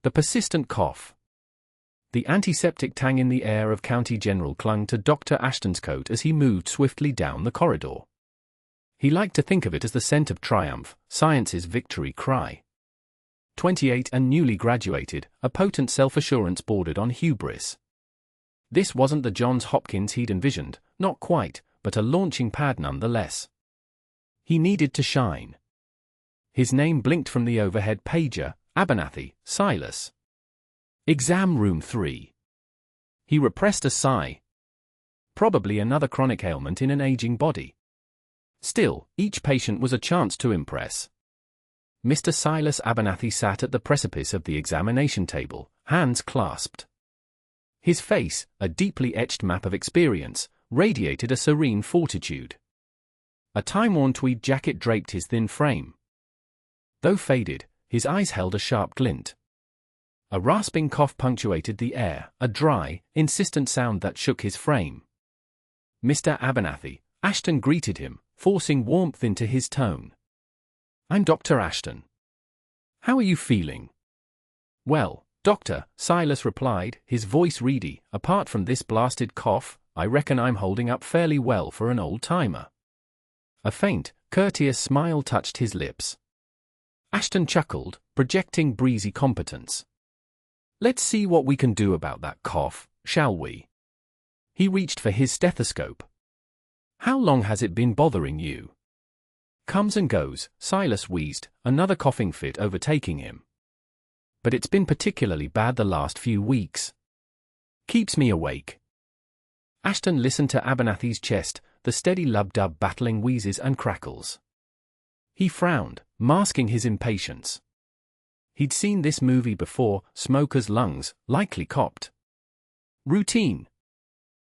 The persistent cough. The antiseptic tang in the air of County General clung to Dr. Ashton's coat as he moved swiftly down the corridor. He liked to think of it as the scent of triumph, science's victory cry. 28 and newly graduated, a potent self-assurance bordered on hubris. This wasn't the Johns Hopkins he'd envisioned, not quite, but a launching pad nonetheless. He needed to shine. His name blinked from the overhead pager, Abernathy, Silas. Exam room 3. He repressed a sigh. Probably another chronic ailment in an aging body. Still, each patient was a chance to impress. Mr. Silas Abernathy sat at the precipice of the examination table, hands clasped. His face, a deeply etched map of experience, radiated a serene fortitude. A time-worn tweed jacket draped his thin frame. Though faded, his eyes held a sharp glint. A rasping cough punctuated the air, a dry, insistent sound that shook his frame. Mr. Abernathy, Ashton greeted him, forcing warmth into his tone. "I'm Dr. Ashton. How are you feeling?" "Well, Doctor," Silas replied, his voice reedy, "apart from this blasted cough, I reckon I'm holding up fairly well for an old-timer." A faint, courteous smile touched his lips. Ashton chuckled, projecting breezy competence. "Let's see what we can do about that cough, shall we?" He reached for his stethoscope. "How long has it been bothering you?" "Comes and goes," Silas wheezed, another coughing fit overtaking him. "But it's been particularly bad the last few weeks. Keeps me awake." Ashton listened to Abernathy's chest, the steady lub-dub battling wheezes and crackles. He frowned, masking his impatience. He'd seen this movie before, smoker's lungs, likely copped. Routine.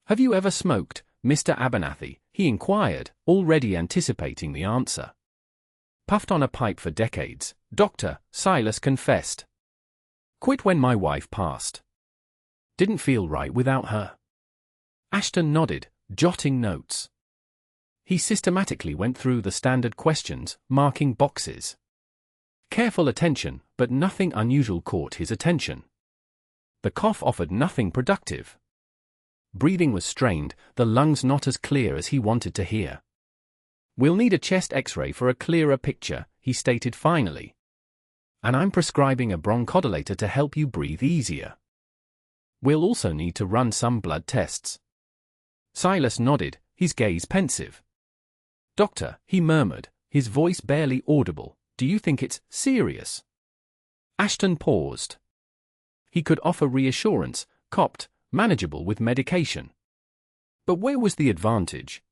"Have you ever smoked, Mr. Abernathy?" he inquired, already anticipating the answer. "Puffed on a pipe for decades, Doctor," Silas confessed. "Quit when my wife passed. Didn't feel right without her." Ashton nodded, jotting notes. He systematically went through the standard questions, marking boxes. Careful attention, but nothing unusual caught his attention. The cough offered nothing productive. Breathing was strained, the lungs not as clear as he wanted to hear. "We'll need a chest X-ray for a clearer picture," he stated finally. "And I'm prescribing a bronchodilator to help you breathe easier. We'll also need to run some blood tests." Silas nodded, his gaze pensive. "Doctor," he murmured, his voice barely audible, "do you think it's serious?" Ashton paused. He could offer reassurance, copped, manageable with medication. But where was the advantage?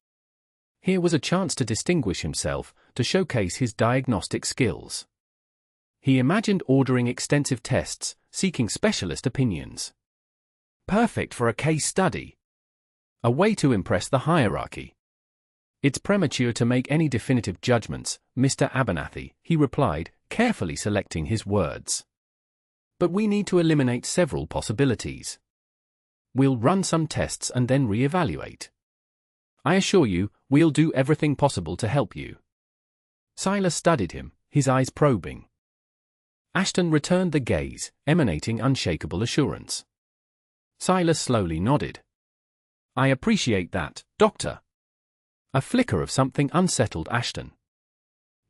Here was a chance to distinguish himself, to showcase his diagnostic skills. He imagined ordering extensive tests, seeking specialist opinions. Perfect for a case study. A way to impress the hierarchy. "It's premature to make any definitive judgments, Mr. Abernathy," he replied, carefully selecting his words. "But we need to eliminate several possibilities. We'll run some tests and then re-evaluate. I assure you, we'll do everything possible to help you." Silas studied him, his eyes probing. Ashton returned the gaze, emanating unshakable assurance. Silas slowly nodded. "I appreciate that, Doctor." A flicker of something unsettled Ashton.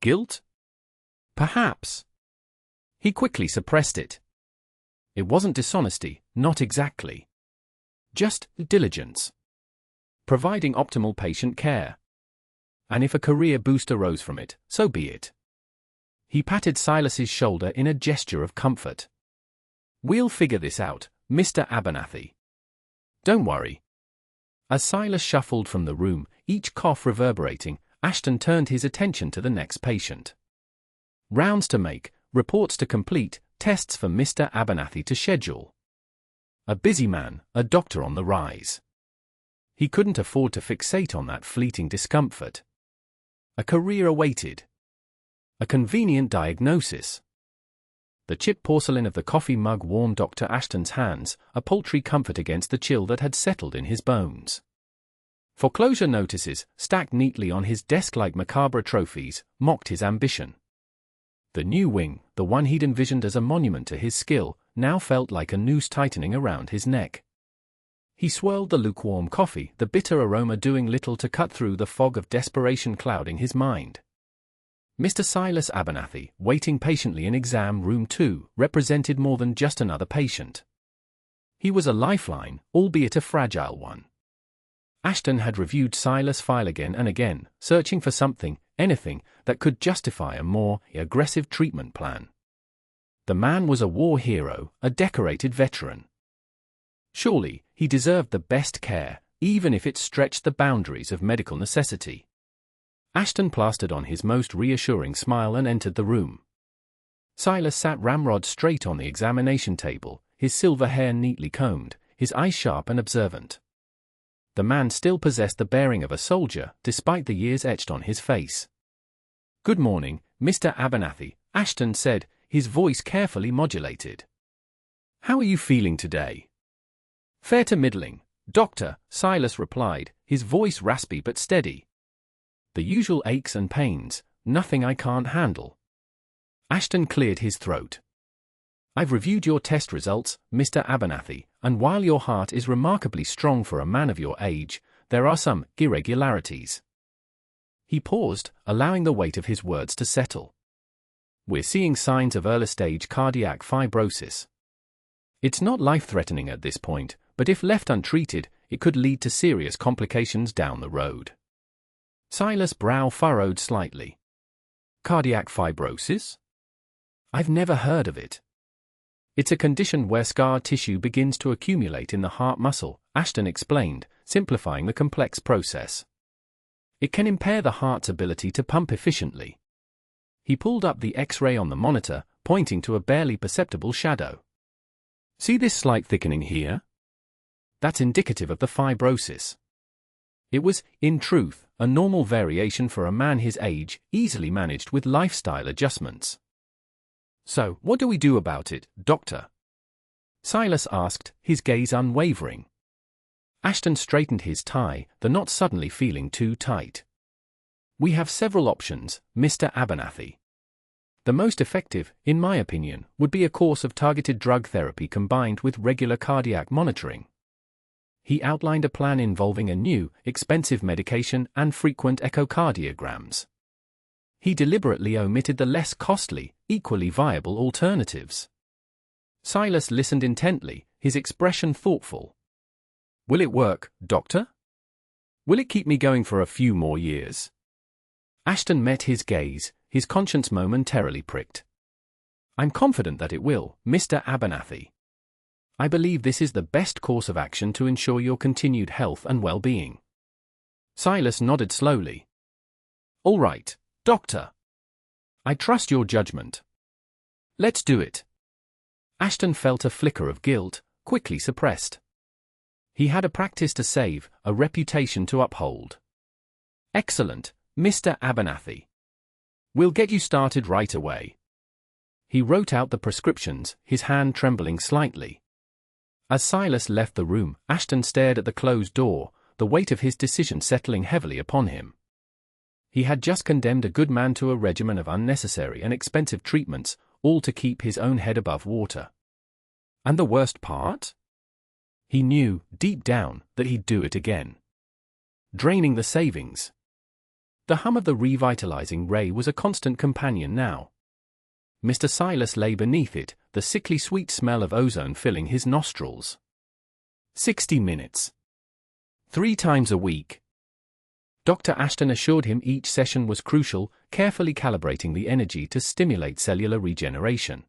Guilt? Perhaps. He quickly suppressed it. It wasn't dishonesty, not exactly. Just diligence. Providing optimal patient care. And if a career boost arose from it, so be it. He patted Silas's shoulder in a gesture of comfort. "We'll figure this out, Mr. Abernathy. Don't worry." As Silas shuffled from the room, each cough reverberating, Ashton turned his attention to the next patient. Rounds to make, reports to complete, tests for Mr. Abernathy to schedule. A busy man, a doctor on the rise. He couldn't afford to fixate on that fleeting discomfort. A career awaited. A convenient diagnosis. The chipped porcelain of the coffee mug warmed Dr. Ashton's hands, a paltry comfort against the chill that had settled in his bones. Foreclosure notices, stacked neatly on his desk like macabre trophies, mocked his ambition. The new wing, the one he'd envisioned as a monument to his skill, now felt like a noose tightening around his neck. He swirled the lukewarm coffee, the bitter aroma doing little to cut through the fog of desperation clouding his mind. Mr. Silas Abernathy, waiting patiently in exam room 2, represented more than just another patient. He was a lifeline, albeit a fragile one. Ashton had reviewed Silas' file again and again, searching for something, anything, that could justify a more aggressive treatment plan. The man was a war hero, a decorated veteran. Surely, he deserved the best care, even if it stretched the boundaries of medical necessity. Ashton plastered on his most reassuring smile and entered the room. Silas sat ramrod straight on the examination table, his silver hair neatly combed, his eyes sharp and observant. The man still possessed the bearing of a soldier, despite the years etched on his face. "Good morning, Mr. Abernathy," Ashton said, his voice carefully modulated. "How are you feeling today?" "Fair to middling, Doctor," Silas replied, his voice raspy but steady. "The usual aches and pains, nothing I can't handle." Ashton cleared his throat. "I've reviewed your test results, Mr. Abernathy, and while your heart is remarkably strong for a man of your age, there are some irregularities." He paused, allowing the weight of his words to settle. "We're seeing signs of early-stage cardiac fibrosis. It's not life-threatening at this point, but if left untreated, it could lead to serious complications down the road." Silas' brow furrowed slightly. "Cardiac fibrosis? I've never heard of it." "It's a condition where scar tissue begins to accumulate in the heart muscle," Ashton explained, simplifying the complex process. "It can impair the heart's ability to pump efficiently." He pulled up the X-ray on the monitor, pointing to a barely perceptible shadow. "See this slight thickening here? That's indicative of the fibrosis." It was, in truth, a normal variation for a man his age, easily managed with lifestyle adjustments. "So, what do we do about it, Doctor?" Silas asked, his gaze unwavering. Ashton straightened his tie, the knot suddenly feeling too tight. "We have several options, Mr. Abernathy. The most effective, in my opinion, would be a course of targeted drug therapy combined with regular cardiac monitoring." He outlined a plan involving a new, expensive medication and frequent echocardiograms. He deliberately omitted the less costly, equally viable alternatives. Silas listened intently, his expression thoughtful. "Will it work, Doctor? Will it keep me going for a few more years?" Ashton met his gaze, his conscience momentarily pricked. "I'm confident that it will, Mr. Abernathy. I believe this is the best course of action to ensure your continued health and well-being." Silas nodded slowly. "All right, Doctor. I trust your judgment. Let's do it." Ashton felt a flicker of guilt, quickly suppressed. He had a practice to save, a reputation to uphold. "Excellent, Mr. Abernathy. We'll get you started right away." He wrote out the prescriptions, his hand trembling slightly. As Silas left the room, Ashton stared at the closed door, the weight of his decision settling heavily upon him. He had just condemned a good man to a regimen of unnecessary and expensive treatments, all to keep his own head above water. And the worst part? He knew, deep down, that he'd do it again. Draining the savings. The hum of the revitalizing ray was a constant companion now. Mr. Silas lay beneath it, the sickly sweet smell of ozone filling his nostrils. 60 minutes. 3 times a week. Dr. Ashton assured him each session was crucial, carefully calibrating the energy to stimulate cellular regeneration.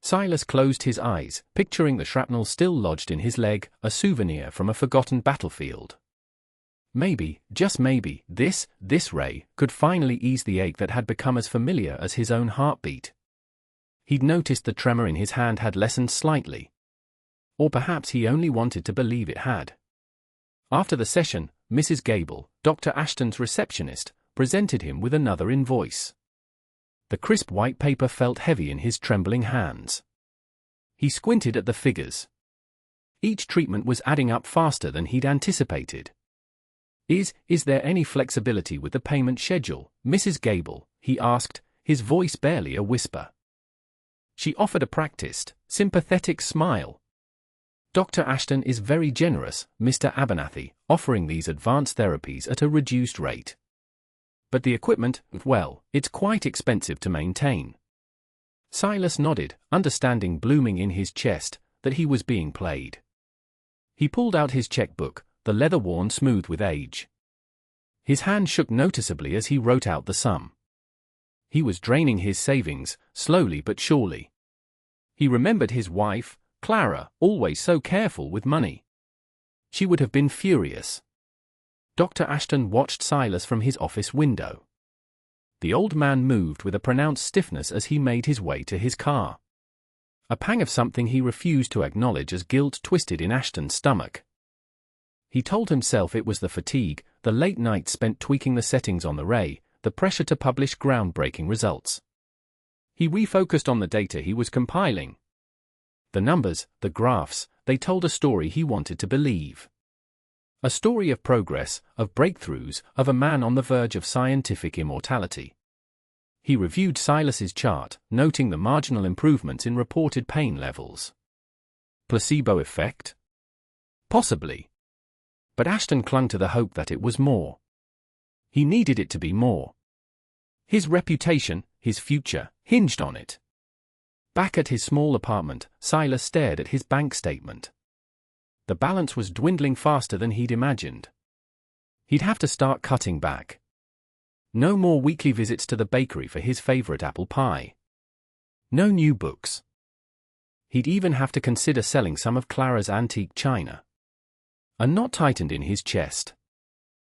Silas closed his eyes, picturing the shrapnel still lodged in his leg, a souvenir from a forgotten battlefield. Maybe, just maybe, this ray could finally ease the ache that had become as familiar as his own heartbeat. He'd noticed the tremor in his hand had lessened slightly. Or perhaps he only wanted to believe it had. After the session, Mrs. Gable, Dr. Ashton's receptionist, presented him with another invoice. The crisp white paper felt heavy in his trembling hands. He squinted at the figures. Each treatment was adding up faster than he'd anticipated. Is there any flexibility with the payment schedule, Mrs. Gable?" he asked, his voice barely a whisper. She offered a practiced, sympathetic smile. Dr. Ashton is very generous, Mr. Abernathy, offering these advanced therapies at a reduced rate. But the equipment, well, it's quite expensive to maintain. Silas nodded, understanding blooming in his chest that he was being played. He pulled out his checkbook, the leather worn smooth with age. His hand shook noticeably as he wrote out the sum. He was draining his savings, slowly but surely. He remembered his wife, Clara, always so careful with money. She would have been furious. Dr. Ashton watched Silas from his office window. The old man moved with a pronounced stiffness as he made his way to his car. A pang of something he refused to acknowledge as guilt twisted in Ashton's stomach. He told himself it was the fatigue, the late nights spent tweaking the settings on the ray, the pressure to publish groundbreaking results. He refocused on the data he was compiling. The numbers, the graphs, they told a story he wanted to believe. A story of progress, of breakthroughs, of a man on the verge of scientific immortality. He reviewed Silas's chart, noting the marginal improvements in reported pain levels. Placebo effect? Possibly. But Ashton clung to the hope that it was more. He needed it to be more. His reputation, his future, hinged on it. Back at his small apartment, Silas stared at his bank statement. The balance was dwindling faster than he'd imagined. He'd have to start cutting back. No more weekly visits to the bakery for his favorite apple pie. No new books. He'd even have to consider selling some of Clara's antique china. A knot tightened in his chest.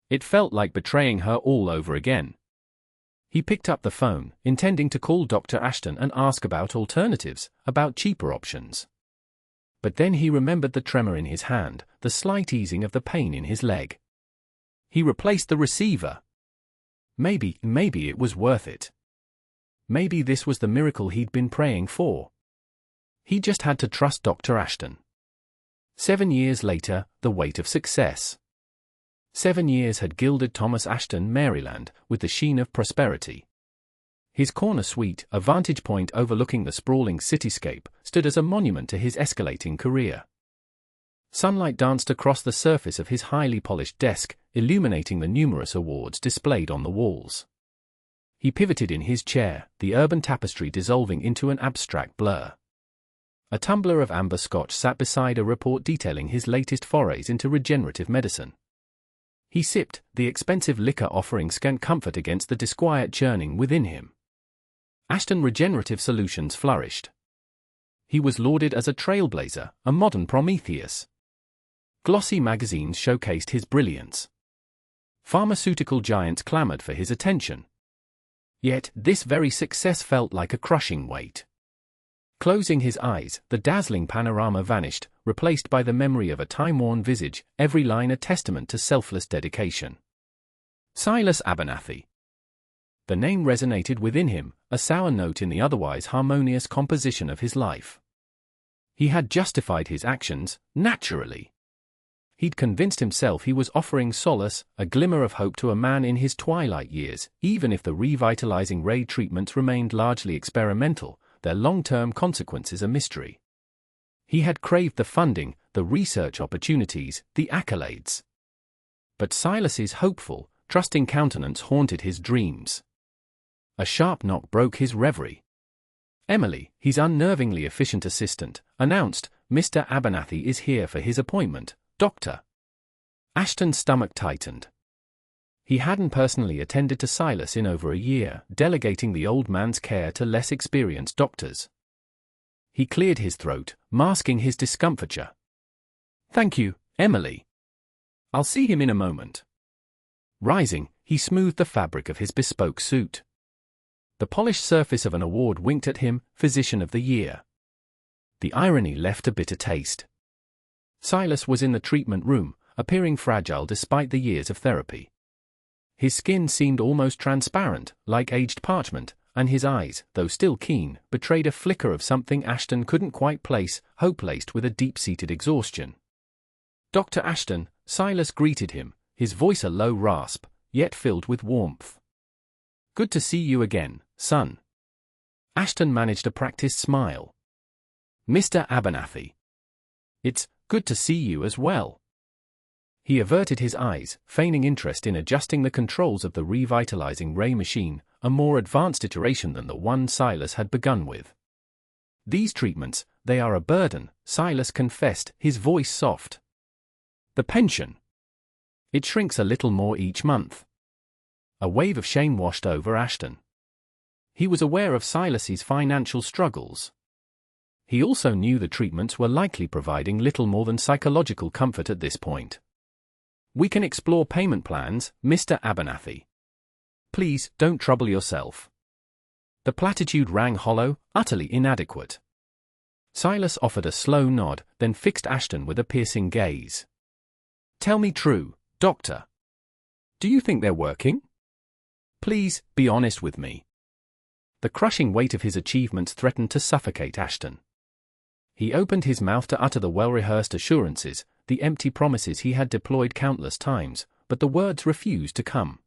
It felt like betraying her all over again. He picked up the phone, intending to call Dr. Ashton and ask about alternatives, about cheaper options. But then he remembered the tremor in his hand, the slight easing of the pain in his leg. He replaced the receiver. Maybe it was worth it. Maybe this was the miracle he'd been praying for. He just had to trust Dr. Ashton. 7 years later, the weight of success. 7 years had gilded Thomas Ashton, Maryland, with the sheen of prosperity. His corner suite, a vantage point overlooking the sprawling cityscape, stood as a monument to his escalating career. Sunlight danced across the surface of his highly polished desk, illuminating the numerous awards displayed on the walls. He pivoted in his chair, the urban tapestry dissolving into an abstract blur. A tumbler of amber scotch sat beside a report detailing his latest forays into regenerative medicine. He sipped, the expensive liquor offering scant comfort against the disquiet churning within him. Ashton Regenerative Solutions flourished. He was lauded as a trailblazer, a modern Prometheus. Glossy magazines showcased his brilliance. Pharmaceutical giants clamored for his attention. Yet, this very success felt like a crushing weight. Closing his eyes, the dazzling panorama vanished, replaced by the memory of a time-worn visage, every line a testament to selfless dedication. Silas Abernathy. The name resonated within him, a sour note in the otherwise harmonious composition of his life. He had justified his actions, naturally. He'd convinced himself he was offering solace, a glimmer of hope to a man in his twilight years, even if the revitalizing ray treatments remained largely experimental, their long-term consequences a mystery. He had craved the funding, the research opportunities, the accolades. But Silas's hopeful, trusting countenance haunted his dreams. A sharp knock broke his reverie. Emily, his unnervingly efficient assistant, announced, "Mr. Abernathy is here for his appointment, Doctor." Ashton's stomach tightened. He hadn't personally attended to Silas in over a year, delegating the old man's care to less experienced doctors. He cleared his throat, masking his discomfiture. "Thank you, Emily. I'll see him in a moment." Rising, he smoothed the fabric of his bespoke suit. The polished surface of an award winked at him, Physician of the Year. The irony left a bitter taste. Silas was in the treatment room, appearing fragile despite the years of therapy. His skin seemed almost transparent, like aged parchment, and his eyes, though still keen, betrayed a flicker of something Ashton couldn't quite place, hope laced with a deep-seated exhaustion. "Dr. Ashton," Silas greeted him, his voice a low rasp, yet filled with warmth. "Good to see you again, son." Ashton managed a practiced smile. "Mr. Abernathy. It's good to see you as well." He averted his eyes, feigning interest in adjusting the controls of the revitalizing ray machine, a more advanced iteration than the one Silas had begun with. "These treatments, they are a burden," Silas confessed, his voice soft. "The pension. It shrinks a little more each month." A wave of shame washed over Ashton. He was aware of Silas's financial struggles. He also knew the treatments were likely providing little more than psychological comfort at this point. "We can explore payment plans, Mr. Abernathy. Please, don't trouble yourself." The platitude rang hollow, utterly inadequate. Silas offered a slow nod, then fixed Ashton with a piercing gaze. "Tell me true, Doctor. Do you think they're working? Please, be honest with me." The crushing weight of his achievements threatened to suffocate Ashton. He opened his mouth to utter the well-rehearsed assurances, the empty promises he had deployed countless times, but the words refused to come.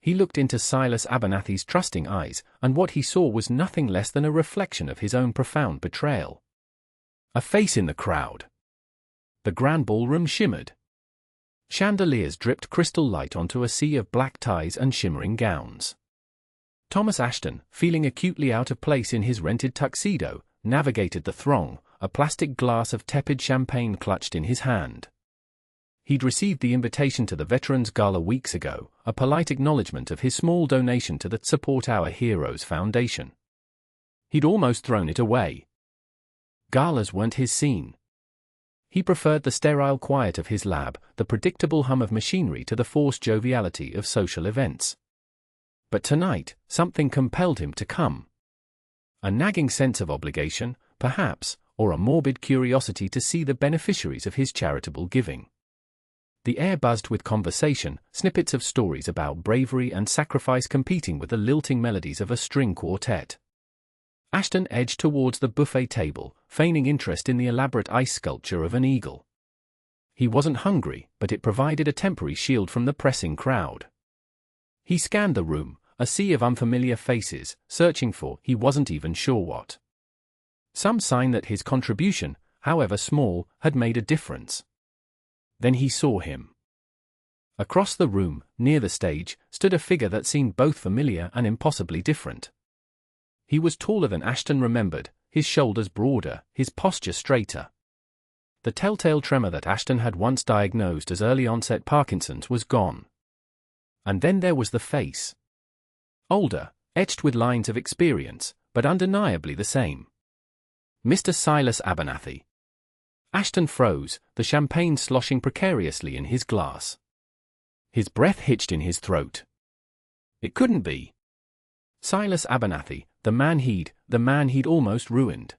He looked into Silas Abernathy's trusting eyes, and what he saw was nothing less than a reflection of his own profound betrayal. A face in the crowd. The grand ballroom shimmered. Chandeliers dripped crystal light onto a sea of black ties and shimmering gowns. Thomas Ashton, feeling acutely out of place in his rented tuxedo, navigated the throng, a plastic glass of tepid champagne clutched in his hand. He'd received the invitation to the Veterans Gala weeks ago, a polite acknowledgement of his small donation to the Support Our Heroes Foundation. He'd almost thrown it away. Galas weren't his scene. He preferred the sterile quiet of his lab, the predictable hum of machinery to the forced joviality of social events. But tonight, something compelled him to come. A nagging sense of obligation, perhaps, or a morbid curiosity to see the beneficiaries of his charitable giving. The air buzzed with conversation, snippets of stories about bravery and sacrifice competing with the lilting melodies of a string quartet. Ashton edged towards the buffet table, feigning interest in the elaborate ice sculpture of an eagle. He wasn't hungry, but it provided a temporary shield from the pressing crowd. He scanned the room, a sea of unfamiliar faces, searching for he wasn't even sure what. Some sign that his contribution, however small, had made a difference. Then he saw him. Across the room, near the stage, stood a figure that seemed both familiar and impossibly different. He was taller than Ashton remembered, his shoulders broader, his posture straighter. The telltale tremor that Ashton had once diagnosed as early-onset Parkinson's was gone. And then there was the face. Older, etched with lines of experience, but undeniably the same. Mr. Silas Abernathy. Ashton froze, the champagne sloshing precariously in his glass. His breath hitched in his throat. It couldn't be. Silas Abernathy, the man he'd almost ruined.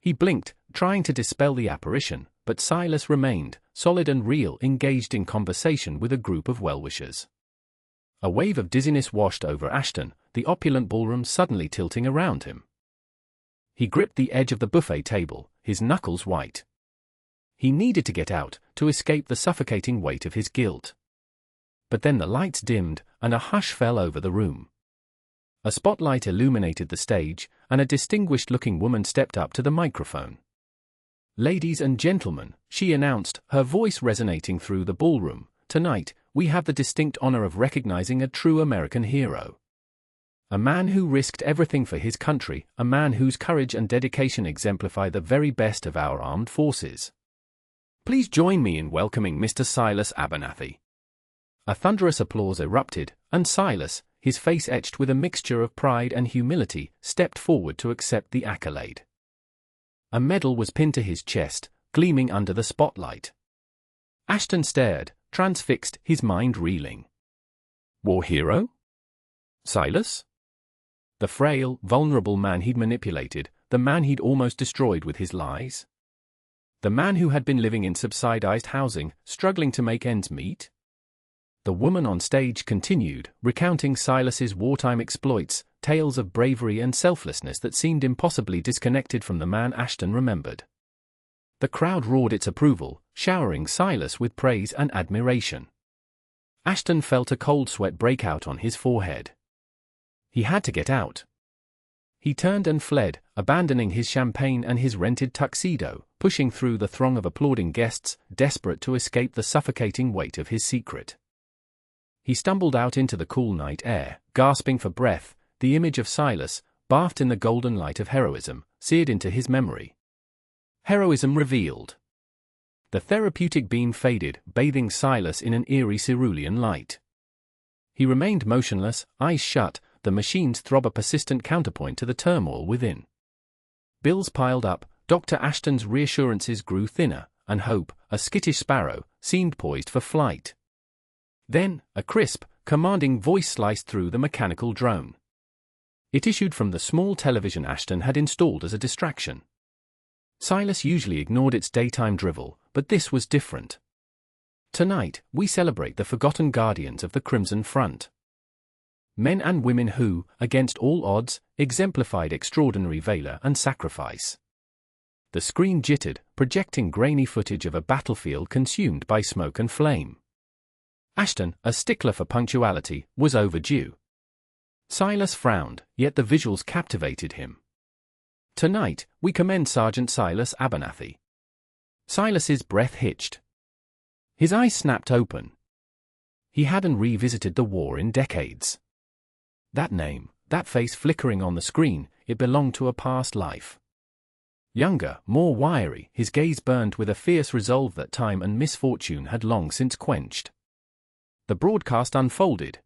He blinked, trying to dispel the apparition, but Silas remained, solid and real, engaged in conversation with a group of well-wishers. A wave of dizziness washed over Ashton, the opulent ballroom suddenly tilting around him. He gripped the edge of the buffet table, his knuckles white. He needed to get out, to escape the suffocating weight of his guilt. But then the lights dimmed, and a hush fell over the room. A spotlight illuminated the stage, and a distinguished-looking woman stepped up to the microphone. "Ladies and gentlemen," she announced, her voice resonating through the ballroom, "tonight, we have the distinct honor of recognizing a true American hero. A man who risked everything for his country, a man whose courage and dedication exemplify the very best of our armed forces. Please join me in welcoming Mr. Silas Abernathy." A thunderous applause erupted, and Silas, his face etched with a mixture of pride and humility, stepped forward to accept the accolade. A medal was pinned to his chest, gleaming under the spotlight. Ashton stared, transfixed, his mind reeling. War hero? Silas? The frail, vulnerable man he'd manipulated, the man he'd almost destroyed with his lies? The man who had been living in subsidized housing, struggling to make ends meet? The woman on stage continued, recounting Silas's wartime exploits, tales of bravery and selflessness that seemed impossibly disconnected from the man Ashton remembered. The crowd roared its approval, showering Silas with praise and admiration. Ashton felt a cold sweat break out on his forehead. He had to get out. He turned and fled, abandoning his champagne and his rented tuxedo, pushing through the throng of applauding guests, desperate to escape the suffocating weight of his secret. He stumbled out into the cool night air, gasping for breath, the image of Silas, bathed in the golden light of heroism, seared into his memory. Heroism revealed. The therapeutic beam faded, bathing Silas in an eerie cerulean light. He remained motionless, eyes shut, the machine's throb a persistent counterpoint to the turmoil within. Bills piled up, Dr. Ashton's reassurances grew thinner, and hope, a skittish sparrow, seemed poised for flight. Then, a crisp, commanding voice sliced through the mechanical drone. It issued from the small television Ashton had installed as a distraction. Silas usually ignored its daytime drivel, but this was different. Tonight, we celebrate the forgotten guardians of the Crimson Front. Men and women who, against all odds, exemplified extraordinary valor and sacrifice. The screen jittered, projecting grainy footage of a battlefield consumed by smoke and flame. Ashton, a stickler for punctuality, was overdue. Silas frowned, yet the visuals captivated him. Tonight, we commend Sergeant Silas Abernathy. Silas's breath hitched. His eyes snapped open. He hadn't revisited the war in decades. That name, that face flickering on the screen, it belonged to a past life. Younger, more wiry, his gaze burned with a fierce resolve that time and misfortune had long since quenched. The broadcast unfolded.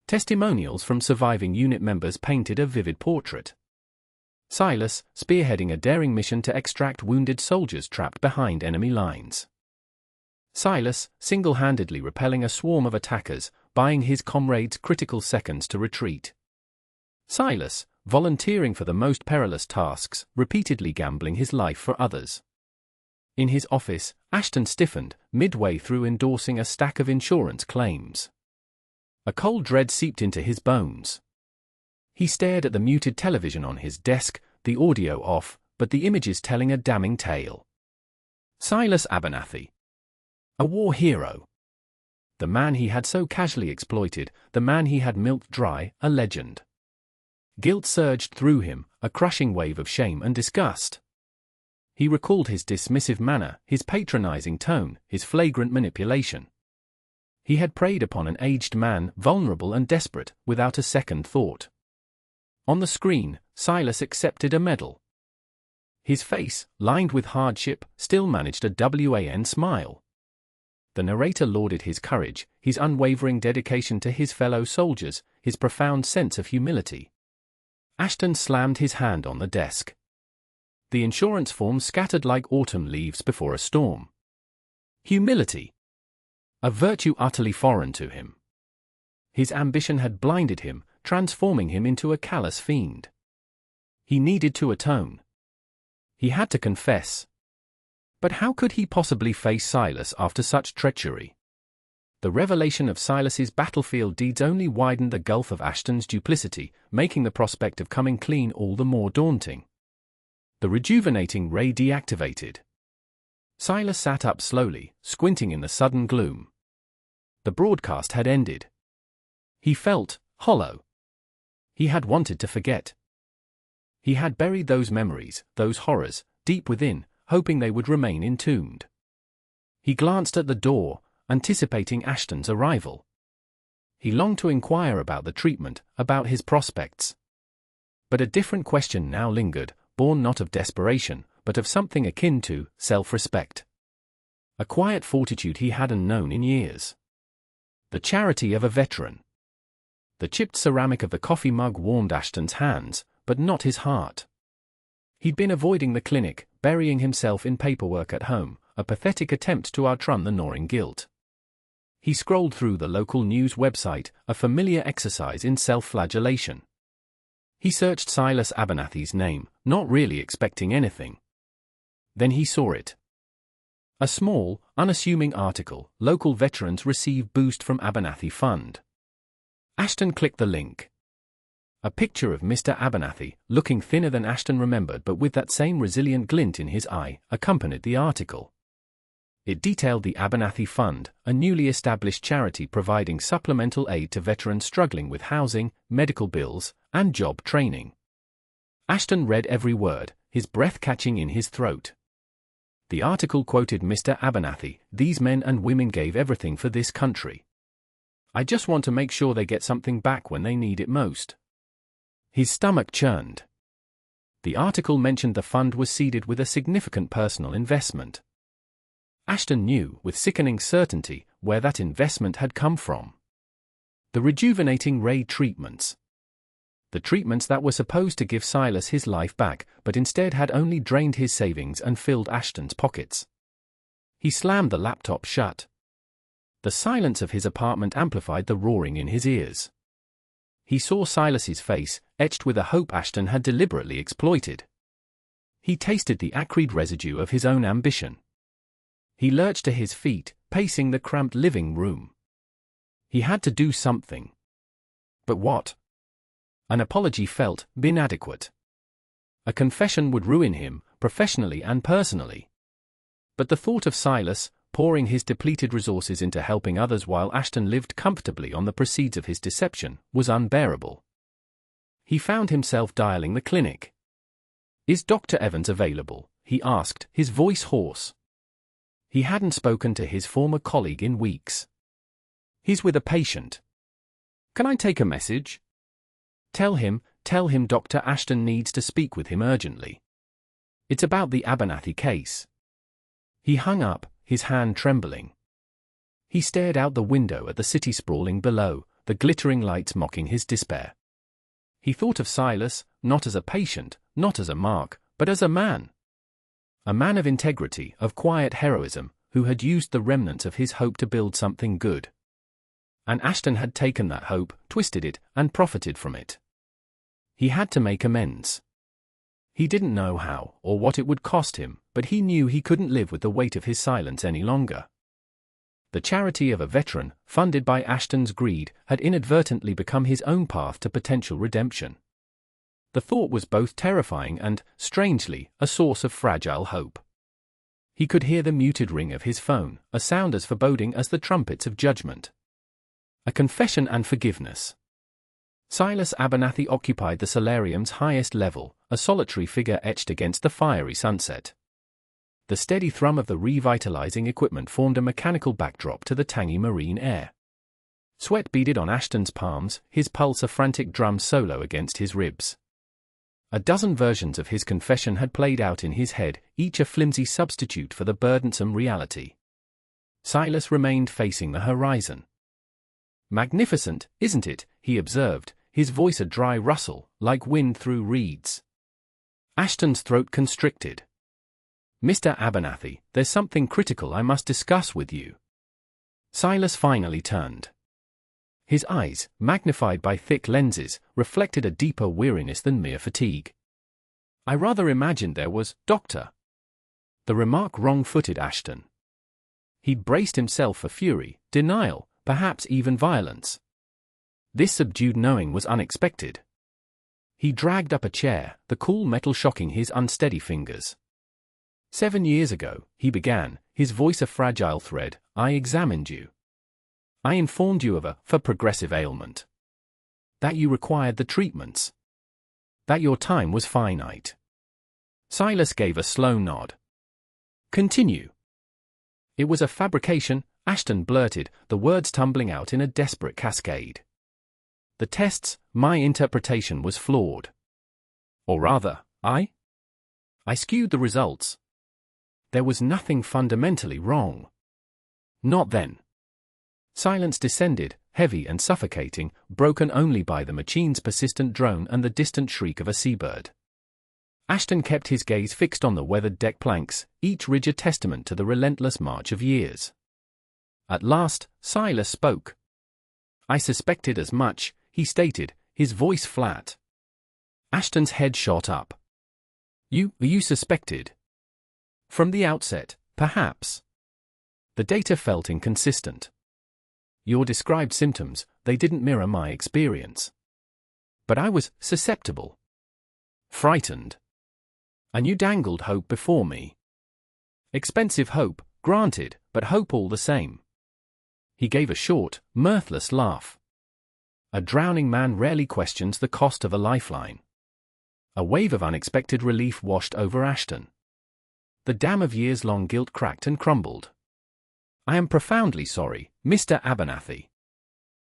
Testimonials from surviving unit members painted a vivid portrait. Silas, spearheading a daring mission to extract wounded soldiers trapped behind enemy lines. Silas, single-handedly repelling a swarm of attackers, buying his comrades critical seconds to retreat. Silas, volunteering for the most perilous tasks, repeatedly gambling his life for others. In his office, Ashton stiffened, midway through endorsing a stack of insurance claims. A cold dread seeped into his bones. He stared at the muted television on his desk, the audio off, but the images telling a damning tale. Silas Abernathy. A war hero. The man he had so casually exploited, the man he had milked dry, a legend. Guilt surged through him, a crushing wave of shame and disgust. He recalled his dismissive manner, his patronizing tone, his flagrant manipulation. He had preyed upon an aged man, vulnerable and desperate, without a second thought. On the screen, Silas accepted a medal. His face, lined with hardship, still managed a wan smile. The narrator lauded his courage, his unwavering dedication to his fellow soldiers, his profound sense of humility. Ashton slammed his hand on the desk. The insurance forms scattered like autumn leaves before a storm. Humility. A virtue utterly foreign to him. His ambition had blinded him, transforming him into a callous fiend. He needed to atone. He had to confess. But how could he possibly face Silas after such treachery? The revelation of Silas's battlefield deeds only widened the gulf of Ashton's duplicity, making the prospect of coming clean all the more daunting. The rejuvenating ray deactivated. Silas sat up slowly, squinting in the sudden gloom. The broadcast had ended. He felt hollow. He had wanted to forget. He had buried those memories, those horrors, deep within, hoping they would remain entombed. He glanced at the door, anticipating Ashton's arrival. He longed to inquire about the treatment, about his prospects. But a different question now lingered, born not of desperation, but of something akin to self-respect. A quiet fortitude he hadn't known in years. The charity of a veteran. The chipped ceramic of the coffee mug warmed Ashton's hands, but not his heart. He'd been avoiding the clinic, burying himself in paperwork at home, a pathetic attempt to outrun the gnawing guilt. He scrolled through the local news website, a familiar exercise in self-flagellation. He searched Silas Abernathy's name, not really expecting anything. Then he saw it. A small, unassuming article, local veterans receive boost from Abernathy Fund. Ashton clicked the link. A picture of Mr. Abernathy, looking thinner than Ashton remembered but with that same resilient glint in his eye, accompanied the article. It detailed the Abernathy Fund, a newly established charity providing supplemental aid to veterans struggling with housing, medical bills, and job training. Ashton read every word, his breath catching in his throat. The article quoted Mr. Abernathy, "These men and women gave everything for this country. I just want to make sure they get something back when they need it most." His stomach churned. The article mentioned the fund was seeded with a significant personal investment. Ashton knew, with sickening certainty, where that investment had come from. The rejuvenating ray treatments. The treatments that were supposed to give Silas his life back, but instead had only drained his savings and filled Ashton's pockets. He slammed the laptop shut. The silence of his apartment amplified the roaring in his ears. He saw Silas's face, etched with a hope Ashton had deliberately exploited. He tasted the acrid residue of his own ambition. He lurched to his feet, pacing the cramped living room. He had to do something. But what? An apology felt inadequate. A confession would ruin him, professionally and personally. But the thought of Silas, pouring his depleted resources into helping others while Ashton lived comfortably on the proceeds of his deception, was unbearable. He found himself dialing the clinic. "Is Dr. Evans available?" he asked, his voice hoarse. He hadn't spoken to his former colleague in weeks. "He's with a patient." "Can I take a message?" Tell him Dr. Ashton needs to speak with him urgently. It's about the Abernathy case." He hung up, his hand trembling. He stared out the window at the city sprawling below, the glittering lights mocking his despair. He thought of Silas, not as a patient, not as a mark, but as a man. A man of integrity, of quiet heroism, who had used the remnants of his hope to build something good. And Ashton had taken that hope, twisted it, and profited from it. He had to make amends. He didn't know how, or what it would cost him, but he knew he couldn't live with the weight of his silence any longer. The charity of a veteran, funded by Ashton's greed, had inadvertently become his own path to potential redemption. The thought was both terrifying and, strangely, a source of fragile hope. He could hear the muted ring of his phone, a sound as foreboding as the trumpets of judgment. A confession and forgiveness. Silas Abernathy occupied the solarium's highest level, a solitary figure etched against the fiery sunset. The steady thrum of the revitalizing equipment formed a mechanical backdrop to the tangy marine air. Sweat beaded on Ashton's palms, his pulse a frantic drum solo against his ribs. A dozen versions of his confession had played out in his head, each a flimsy substitute for the burdensome reality. Silas remained facing the horizon. "Magnificent, isn't it?" he observed, his voice a dry rustle, like wind through reeds. Ashton's throat constricted. "Mr. Abernathy, there's something critical I must discuss with you." Silas finally turned. His eyes, magnified by thick lenses, reflected a deeper weariness than mere fatigue. "I rather imagined there was, Doctor." The remark wrong-footed Ashton. He'd braced himself for fury, denial, perhaps even violence. This subdued knowing was unexpected. He dragged up a chair, the cool metal shocking his unsteady fingers. 7 years ago, he began, his voice a fragile thread, "I examined you. I informed you of a progressive ailment. That you required the treatments. That your time was finite." Silas gave a slow nod. "Continue." "It was a fabrication," Ashton blurted, the words tumbling out in a desperate cascade. "The tests, my interpretation was flawed. Or rather, I skewed the results. There was nothing fundamentally wrong. Not then." Silence descended, heavy and suffocating, broken only by the machine's persistent drone and the distant shriek of a seabird. Ashton kept his gaze fixed on the weathered deck planks, each ridge a testament to the relentless march of years. At last, Silas spoke. "I suspected as much," he stated, his voice flat. Ashton's head shot up. You suspected?" "From the outset, perhaps." The data felt inconsistent. "Your described symptoms, they didn't mirror my experience. But I was susceptible. Frightened. And you dangled hope before me. Expensive hope, granted, but hope all the same." He gave a short, mirthless laugh. "A drowning man rarely questions the cost of a lifeline." A wave of unexpected relief washed over Ashton. The dam of years-long guilt cracked and crumbled. I am profoundly sorry, Mr. Abernathy.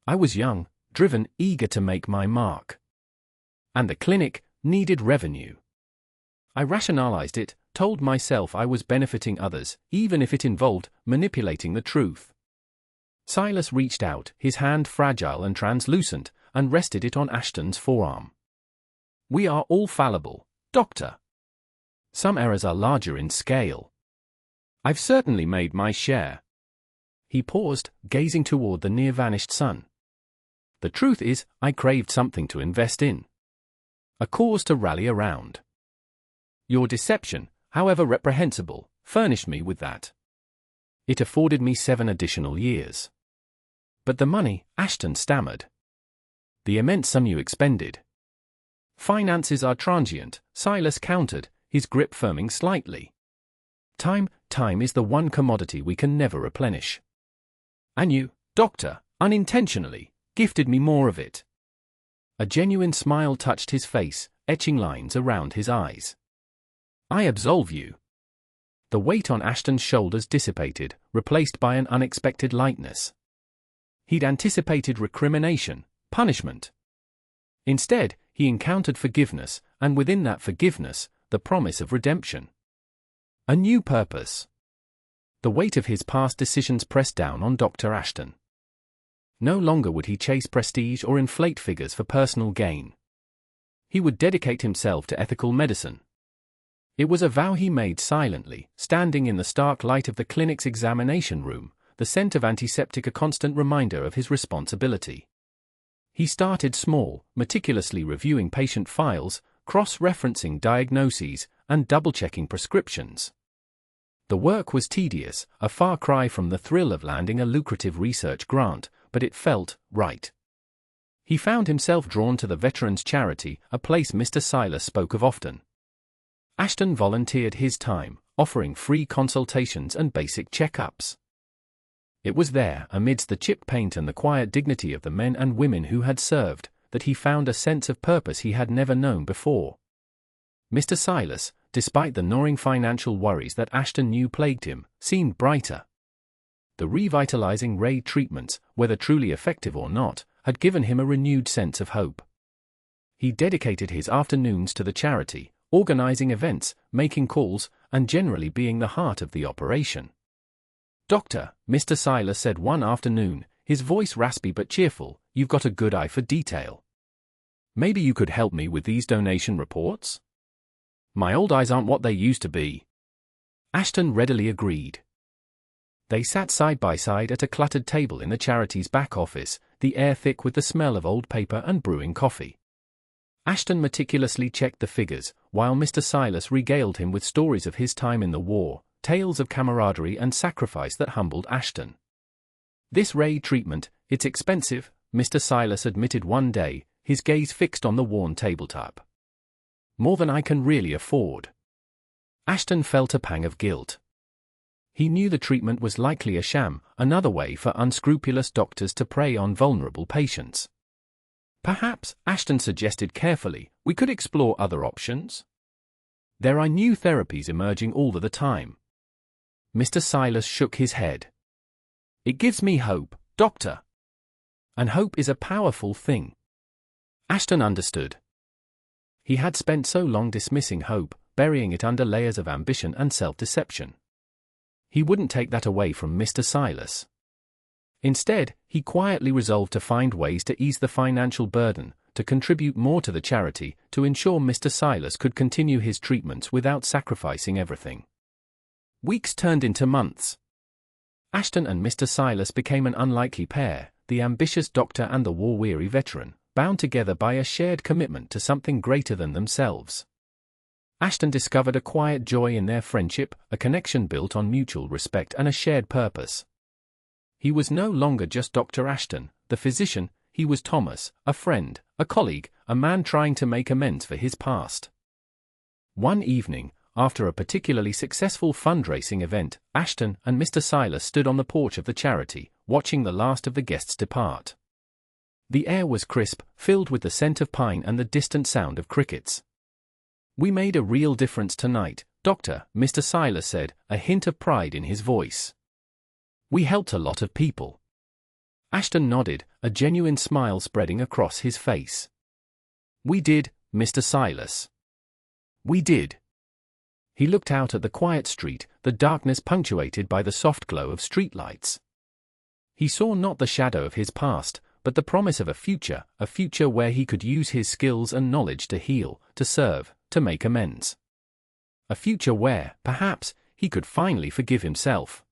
I was young, driven, eager to make my mark. And the clinic needed revenue. I rationalized it, told myself I was benefiting others, even if it involved manipulating the truth. Silas reached out, his hand fragile and translucent, and rested it on Ashton's forearm. We are all fallible, Doctor. Some errors are larger in scale. I've certainly made my share. He paused, gazing toward the near-vanished sun. The truth is, I craved something to invest in. A cause to rally around. Your deception, however reprehensible, furnished me with that. It afforded me 7 additional years. But the money, Ashton stammered. The immense sum you expended. Finances are transient, Silas countered, his grip firming slightly. Time is the one commodity we can never replenish. And you, Doctor, unintentionally, gifted me more of it. A genuine smile touched his face, etching lines around his eyes. I absolve you. The weight on Ashton's shoulders dissipated, replaced by an unexpected lightness. He'd anticipated recrimination, punishment. Instead, he encountered forgiveness, and within that forgiveness, the promise of redemption. A new purpose. The weight of his past decisions pressed down on Dr. Ashton. No longer would he chase prestige or inflate figures for personal gain. He would dedicate himself to ethical medicine. It was a vow he made silently, standing in the stark light of the clinic's examination room, the scent of antiseptic a constant reminder of his responsibility. He started small, meticulously reviewing patient files, cross-referencing diagnoses, and double-checking prescriptions. The work was tedious, a far cry from the thrill of landing a lucrative research grant, but it felt right. He found himself drawn to the Veterans Charity, a place Mr. Silas spoke of often. Ashton volunteered his time, offering free consultations and basic checkups. It was there, amidst the chip paint and the quiet dignity of the men and women who had served, that he found a sense of purpose he had never known before. Mr. Silas, despite the gnawing financial worries that Ashton knew plagued him, seemed brighter. The revitalizing ray treatments, whether truly effective or not, had given him a renewed sense of hope. He dedicated his afternoons to the charity, organizing events, making calls, and generally being the heart of the operation. Doctor, Mr. Silas said one afternoon, his voice raspy but cheerful, you've got a good eye for detail. Maybe you could help me with these donation reports? My old eyes aren't what they used to be. Ashton readily agreed. They sat side by side at a cluttered table in the charity's back office, the air thick with the smell of old paper and brewing coffee. Ashton meticulously checked the figures, while Mr. Silas regaled him with stories of his time in the war, tales of camaraderie and sacrifice that humbled Ashton. This ray treatment, it's expensive, Mr. Silas admitted one day, his gaze fixed on the worn tabletop. More than I can really afford. Ashton felt a pang of guilt. He knew the treatment was likely a sham, another way for unscrupulous doctors to prey on vulnerable patients. Perhaps, Ashton suggested carefully, we could explore other options. There are new therapies emerging all the time. Mr. Silas shook his head. It gives me hope, Doctor. And hope is a powerful thing. Ashton understood. He had spent so long dismissing hope, burying it under layers of ambition and self-deception. He wouldn't take that away from Mr. Silas. Instead, he quietly resolved to find ways to ease the financial burden, to contribute more to the charity, to ensure Mr. Silas could continue his treatments without sacrificing everything. Weeks turned into months. Ashton and Mr. Silas became an unlikely pair, the ambitious doctor and the war-weary veteran, bound together by a shared commitment to something greater than themselves. Ashton discovered a quiet joy in their friendship, a connection built on mutual respect and a shared purpose. He was no longer just Dr. Ashton, the physician, he was Thomas, a friend, a colleague, a man trying to make amends for his past. One evening, after a particularly successful fundraising event, Ashton and Mr. Silas stood on the porch of the charity, watching the last of the guests depart. The air was crisp, filled with the scent of pine and the distant sound of crickets. "We made a real difference tonight, Doctor," Mr. Silas said, a hint of pride in his voice. "We helped a lot of people." Ashton nodded, a genuine smile spreading across his face. "We did, Mr. Silas. We did." He looked out at the quiet street, the darkness punctuated by the soft glow of streetlights. He saw not the shadow of his past, but the promise of a future where he could use his skills and knowledge to heal, to serve, to make amends. A future where, perhaps, he could finally forgive himself.